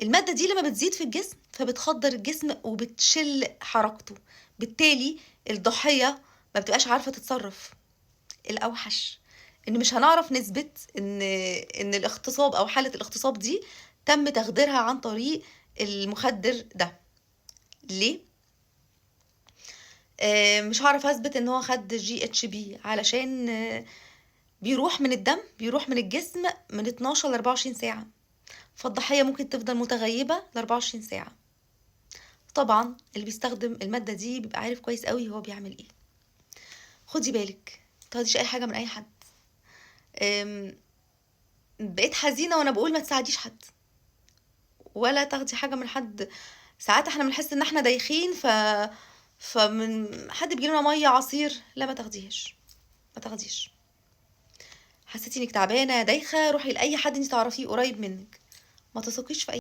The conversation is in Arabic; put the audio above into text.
المادة دي لما بتزيد في الجسم فبتخدر الجسم وبتشل حركته، بالتالي الضحية ما بتبقاش عارفة تتصرف. الأوحش إن مش هنعرف نثبت إن الاغتصاب أو حالة الاغتصاب دي تم تخديرها عن طريق المخدر ده. ليه؟ مش هعرف أثبت إن هو خد GHB علشان بيروح من الدم، بيروح من الجسم من 12 ل 24 ساعة، فالضحية ممكن تفضل متغيبة ل 24 ساعة. طبعا اللي بيستخدم المادة دي بيبقى عارف كويس قوي هو بيعمل ايه. خدي بالك متاخديش اي حاجة من اي حد. بقيت حزينة وانا بقول ما تساعديش حد ولا تاخدي حاجة من حد. ساعات احنا بنحس ان احنا دايخين فمن حد بيجيلنا مية عصير، لا ما تاخديهاش، ما تاخديش. حسيتي انك تعبانة دايخة روحي لأي حد انت تعرفيه قريب منك، ما تثقيش في اي